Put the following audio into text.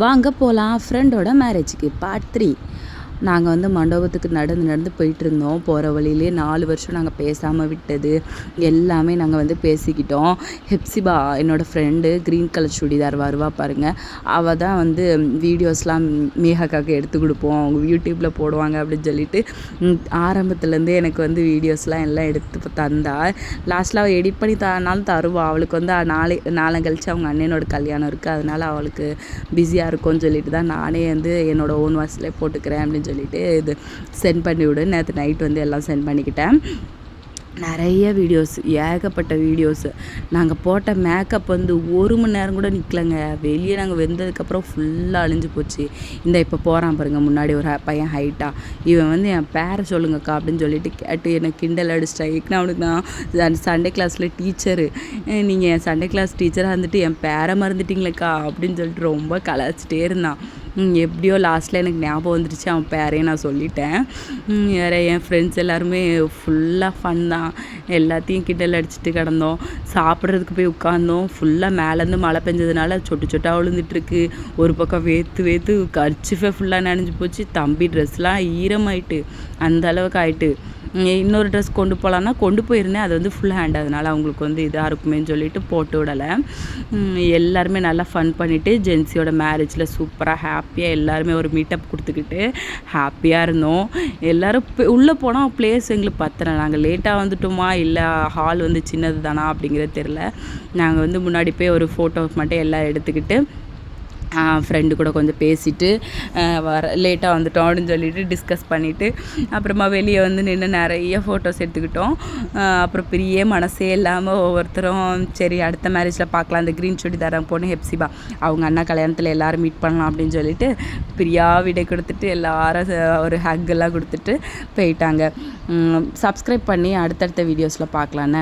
வாங்க போகலாம் ஃப்ரெண்டோட மேரேஜுக்கு பார்ட் 3. நாங்கள் வந்து மண்டபத்துக்கு நடந்து போயிட்டுருந்தோம். போகிற வழியிலே 4 வருஷம் நாங்கள் பேசாமல் விட்டது எல்லாமே நாங்கள் வந்து பேசிக்கிட்டோம். ஹெப்சிபா என்னோடய ஃப்ரெண்டு க்ரீன் கலர் சுடிதார் வருவா பாருங்கள், அவள் தான் வந்து வீடியோஸ்லாம் மேகாக்காவுக்கு எடுத்து கொடுப்போம், அவங்க யூடியூப்பில் போடுவாங்க அப்படின்னு சொல்லிட்டு ஆரம்பத்துலேருந்தே எனக்கு வந்து வீடியோஸ்லாம் எல்லாம் எடுத்து தந்தா. லாஸ்ட்டில் அவள் எடிட் பண்ணி தரனாலும் தருவாள். அவளுக்கு வந்து நாளை கழிச்சு அவங்க அண்ணனோட கல்யாணம் இருக்குது, அதனால் அவளுக்கு பிஸியாக இருக்கும்னு சொல்லிட்டு தான் நானே வந்து என்னோடய ஓன் வாய்ஸ்லேயே போட்டுக்கிறேன் அப்படின்னு சொல்லிட்டு இது சென்ட் பண்ணி விடு. நேற்று நைட் வந்து எல்லாம் சென்ட் பண்ணிக்கிட்டேன். நிறைய வீடியோஸ், ஏகப்பட்ட வீடியோஸு. நாங்கள் போட்ட மேக்கப் வந்து 1 மணி நேரம் கூட நிற்கலைங்க. வெளியே நாங்கள் வெந்ததுக்கப்புறம் ஃபுல்லாக அழிஞ்சு போச்சு. இந்த இப்போ போகிறான் பாருங்கள் முன்னாடி ஒரு பையன் ஹைட்டாக, இவன் வந்து என் பேரை சொல்லுங்கக்கா அப்படின்னு சொல்லிட்டு கேட்டு எனக்கு கிண்டல் அடிச்சிட்டேன். ஏன்னா அவனுக்கு நான் சண்டே கிளாஸில் டீச்சரு, நீங்கள் என் சண்டே கிளாஸ் டீச்சராக இருந்துட்டு என் பேரை மறந்துட்டிங்களேக்கா அப்படின்னு சொல்லிட்டு ரொம்ப கலாச்சிட்டே இருந்தான். எப்படியோ லாஸ்ட்டில் எனக்கு ஞாபகம் வந்துடுச்சு, அவன் பேரையும் நான் சொல்லிட்டேன். வேறு என் ஃப்ரெண்ட்ஸ் எல்லாருமே ஃபுல்லாக ஃபன் தான். எல்லாத்தையும் கிண்டல் அடிச்சுட்டு கிடந்தோம். சாப்பிட்றதுக்கு போய் உட்காந்தோம். ஃபுல்லாக மேலேருந்து மழை பெஞ்சதுனால சொட்டாக விழுந்துட்டுருக்கு. ஒரு பக்கம் வேர்த்து கர்ச்சிஃபே ஃபுல்லாக நனைஞ்சு போச்சு. தம்பி ட்ரெஸ்லாம் ஈரமாயிட்டு அந்த அளவுக்கு ஆயிட்டு. இன்னொரு ட்ரெஸ் கொண்டு போகலான்னா கொண்டு போயிருந்தேன், அது வந்து ஃபுல் ஹேண்ட், அதனால் அவங்களுக்கு வந்து இதாக இருக்குமேன்னு சொல்லிட்டு போட்டு விடலை. எல்லாருமே நல்லா ஃபன் பண்ணிவிட்டு ஜென்சியோட மேரேஜில் சூப்பராக ஹாப்பியாக எல்லாருமே ஒரு மீட்டப் கொடுத்துக்கிட்டு ஹாப்பியாக இருந்தோம். எல்லோரும் உள்ளே போனால் ப்ளேஸ் எங்களுக்கு பத்தலை. நாங்கள் லேட்டாக வந்துட்டோமா இல்லை ஹால் வந்து சின்னது தானா அப்படிங்கிறது தெரில. நாங்கள் வந்து முன்னாடி போய் ஒரு ஃபோட்டோஸ் மட்டும் எல்லாம் எடுத்துக்கிட்டு ஃப்ரெண்டு கூட கொஞ்சம் பேசிவிட்டு லேட்டாக வந்துட்டோம் அப்படின்னு சொல்லிட்டு டிஸ்கஸ் பண்ணிவிட்டு அப்புறமா வெளியே வந்து நின்று நிறைய ஃபோட்டோஸ் எடுத்துக்கிட்டோம். அப்புறம் பெரிய மனசே இல்லாமல் ஒவ்வொருத்தரும் சரி அடுத்த மேரேஜில் பார்க்கலாம், அந்த க்ரீன் சுடிதாரம் பொண்ணு ஹெப்சிபா அவங்க அண்ணா கல்யாணத்தில் எல்லோரும் மீட் பண்ணலாம் அப்படின்னு சொல்லிட்டு பிரியா விடை கொடுத்துட்டு எல்லாரும் ஒரு ஹக்கெல்லாம் கொடுத்துட்டு போயிட்டாங்க. சப்ஸ்கிரைப் பண்ணி அடுத்தடுத்த வீடியோஸில் பார்க்கலான்னு.